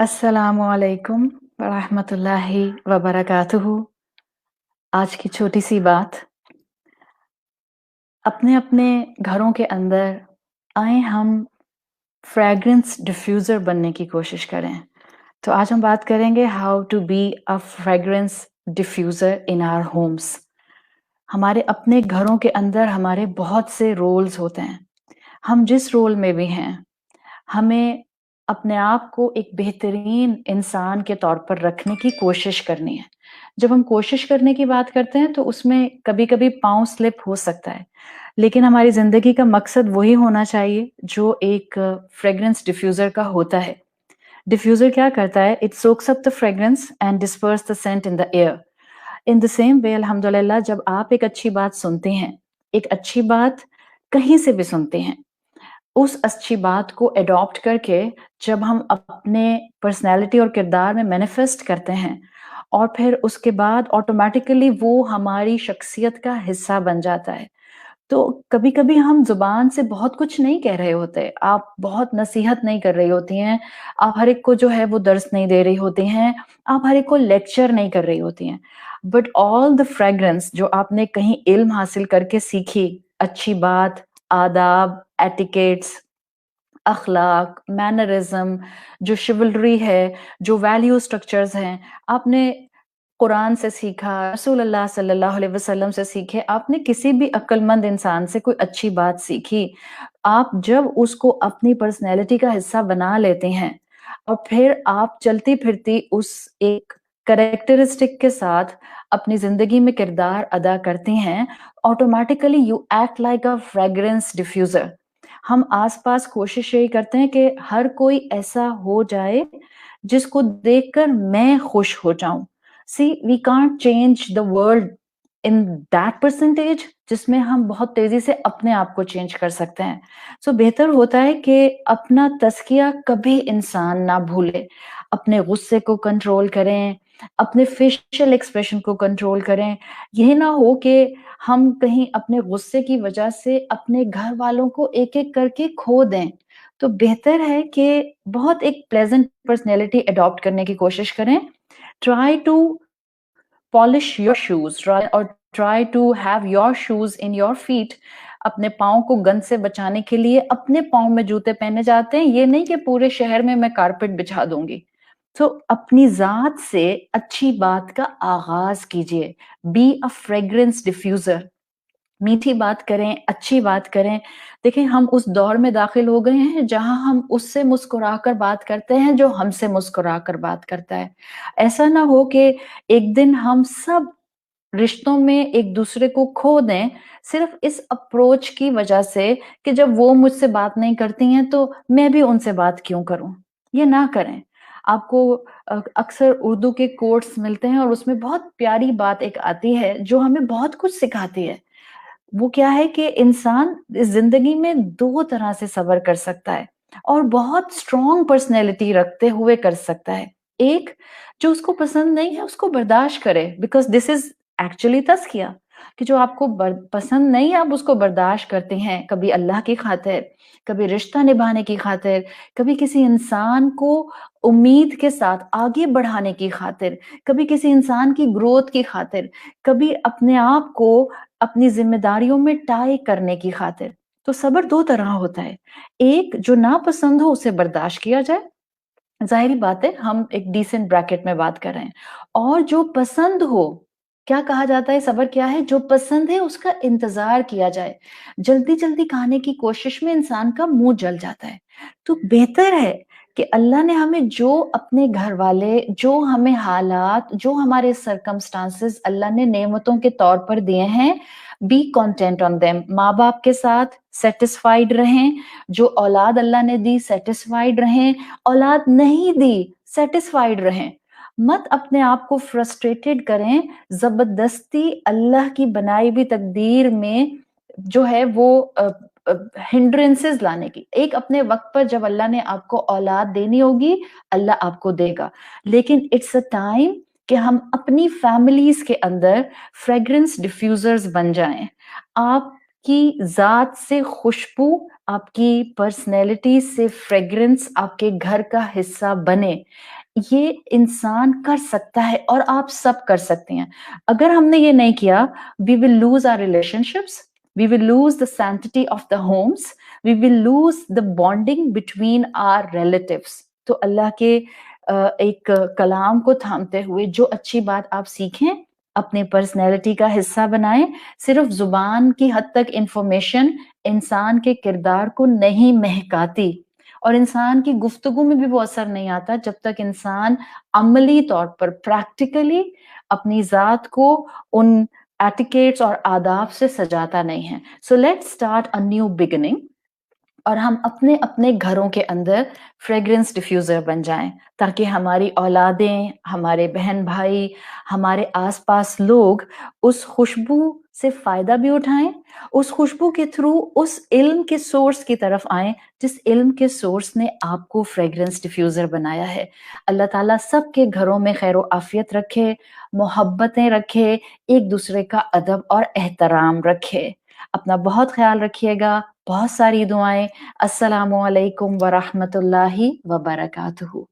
अस्सलामु अलैकुम वरहमतुल्लाहि वबरकातुहू। आज की छोटी सी बात, अपने अपने घरों के अंदर आए हम फ्रेग्रेंस डिफ्यूज़र बनने की कोशिश करें। तो आज हम बात करेंगे how to be a fragrance diffuser in our homes. हमारे अपने घरों के अंदर हमारे बहुत से रोल्स होते हैं। हम जिस रोल में भी हैं, हमें अपने आप को एक बेहतरीन इंसान के तौर पर रखने की कोशिश करनी है। जब हम कोशिश करने की बात करते हैं तो उसमें कभी-कभी पाँव स्लिप हो सकता है। लेकिन हमारी ज़िंदगी का मकसद वही होना चाहिए जो एक फ्रेग्रेंस डिफ्यूज़र का होता है। डिफ्यूज़र क्या करता है? It soaks up the fragrance and disperse the scent in the air. In the same way अल्हम्दुलिल्लाह जब आप एक अच्छी बात सुनते हैं, एक अच्छी बात कहीं से भी सुनते हैं, उस अच्छी बात को एडॉप्ट करके जब हम अपने पर्सनैलिटी और किरदार में मैनिफेस्ट करते हैं और फिर उसके बाद ऑटोमेटिकली वो हमारी शख्सियत का हिस्सा बन जाता है। तो कभी-कभी हम ज़ुबान से बहुत कुछ नहीं कह रहे होते, आप बहुत नसीहत नहीं कर रही होती हैं, आप हर एक को जो है वो दर्स नहीं दे रही होती हैं, आप हर एक को लेक्चर नहीं कर रही होती हैं। बट ऑल द फ्रेग्रेंस जो आपने कहीं इल्म हासिल करके सीखी, अच्छी बात, आदाब, एटिकेट्स, अखलाक, मैनरिज़्म, जो शिवल्री है, जो वैल्यू स्ट्रक्चर्स हैं, आपने कुरान से सीखा, रसूलुल्लाह सल्लल्लाहु अलैहि वसल्लम से सीखे, आपने किसी भी अक्लमंद इंसान से कोई अच्छी बात सीखी, आप जब उसको अपनी पर्सनैलिटी का हिस्सा बना लेते हैं और फिर आप चलती-फिरती उस एक कैरेक्टरिस्टिक के साथ अपनी ज़िंदगी में किरदार अदा करती हैं, automatically you act like a fragrance diffuser. हम आस-पास कोशिश यही करते हैं कि हर कोई ऐसा हो जाए, जिसको देखकर मैं खुश हो जाऊँ। See we can't change the world in that percentage जिसमें हम बहुत तेजी से अपने आप को चेंज कर सकते हैं। सो बेहतर होता है कि अपना तज़किया कभी इंसान ना भूले। अपने गुस्से को कंट्रोल करें, अपने फेशियल एक्सप्रेशन को कंट्रोल करें। ये ना हो कि हम कहीं अपने गुस्से की वजह से अपने घर वालों को एक-एक करके खो दें। तो बेहतर है कि बहुत एक प्लेज़ेंट पर्सनैलिटी अडॉप्ट करने की कोशिश करें। Try to polish your shoes, try to have your shoes in your feet. अपने पाँव को गंद से बचाने के लिए अपने पाँव में जूते पहने जाते हैं, ये नहीं कि पूरे शहर में मैं कारपेट बिछा दूँगी। तो अपनी ज़ात से अच्छी बात का आगाज़ कीजिए। B a fragrance diffuser. मीठी बात करें, अच्छी बात करें। देखिए हम उस दौर में दाखिल हो गए हैं जहाँ हम उससे मुस्कुराकर बात करते हैं जो हमसे मुस्कुराकर बात करता है। ऐसा ना हो कि एक दिन हम सब रिश्तों में एक-दूसरे को खो दें, सिर्फ़ इस अप्रोच की वजह से कि जब वो मुझसे बात नहीं करती हैं तो मैं भी उनसे बात क्यों करूँ? ये ना करें। आपको अक्सर उर्दू के कोट्स मिलते हैं और उसमें बहुत प्यारी बात एक आती है जो हमें बहुत कुछ सिखाती है। वो क्या है कि इंसान इस ज़िंदगी में 2 तरह से सफ़र कर सकता है और बहुत स्ट्रॉन्ग पर्सनैलिटी रखते हुए कर सकता है। एक, जो उसको पसंद नहीं है उसको बर्दाश्त करे बिकॉज़ दिस इज़ एक्चुअली तज़किया कि जो आपको पसंद नहीं है आप उसको बर्दाश्त करते हैं, कभी अल्लाह की खातिर, कभी रिश्ता निभाने की खातिर, कभी किसी इंसान को उम्मीद के साथ आगे बढ़ाने की खातिर, कभी किसी इंसान की ग्रोथ की खातिर, कभी अपने आप को अपनी ज़िम्मेदारियों में टाई करने की खातिर। तो सब्र 2 तरह होता है। एक जो नापसंद हो उसे बर्दाश्त किया जाए, ज़ाहिर-सी बात है हम एक डिसेंट ब्रैकेट में बात कर रहे हैं। और जो पसंद हो, क्या कहा जाता है सब्र क्या है? जो पसंद है उसका इंतज़ार किया जाए। जल्दी-जल्दी खाने की कोशिश में इंसान का मुँह जल जाता है। तो बेहतर है कि अल्लाह ने हमें जो अपने घरवाले, जो हमें हालात, जो हमारे सर्कमस्टांसेस अल्लाह ने नेमतों के तौर पर दिए हैं, बी कंटेंट ऑन देम। माँ-बाप के साथ सैटिस्फाइड रहें, जो औलाद अल्लाह ने दी सैटिस्फाइड रहें, औलाद नहीं दी, सैटिस्फाइड रहें। मत अपने आप को फ्रस्ट्रेटेड करें, ज़बरदस्ती अल्लाह की बनाई हुई तकदीर में जो है वो हिंड्रेंसेस लाने की। एक अपने वक़्त पर जब अल्लाह ने आपको औलाद देनी होगी, अल्लाह आपको देगा। लेकिन इट्स अ टाइम कि हम अपनी फैमिलीज़ के अंदर फ्रेग्रेंस डिफ्यूज़र्स बन जाएँ। आप आपकी ज़ात से खुशबू, आपकी पर्सनैलिटी से फ्रेग्रेंस आपके घर का हिस्सा बने, ये इंसान कर सकता है और आप सब कर सकते हैं। अगर हमने ये नहीं किया, we will lose our relationships, we will lose the sanctity of the homes, we will lose the bonding between our relatives. तो अल्लाह के एक कलाम को थामते हुए जो अच्छी बात आप सीखें, अपनी पर्सनैलिटी का हिस्सा बनाएं। सिर्फ जुबान की हद तक इंफॉर्मेशन इंसान के किरदार को नहीं महकाती, और इंसान की गुफ्तगू में भी वो असर नहीं आता जब तक इंसान अमली तौर पर प्रैक्टिकली अपनी ज़ात को उन एटिकेट्स और आदाब से सजाता नहीं है। So let's start a new beginning, और हम अपने अपने घरों के अंदर फ्रेग्रेंस डिफ्यूज़र बन जाएं, ताकि हमारी औलादें, हमारे बहन भाई, हमारे आसपास लोग उस खुशबू से फ़ायदा भी उठाएं, उस खुशबू के थ्रू उस इल्म के सोर्स की तरफ आएं जिस इल्म के सोर्स ने आपको फ्रेग्रेंस डिफ्यूज़र बनाया है। अल्लाह ताला सबके घरों में खैर आफियत रखे, मोहब्बतें रखे, एक दूसरे का अदब और एहतराम रखे। अपना बहुत ख्याल रखिएगा, बहुत सारी दुआएं। अस्सलामु अलैकुम व रहमतुल्लाहि व बरकातुहू।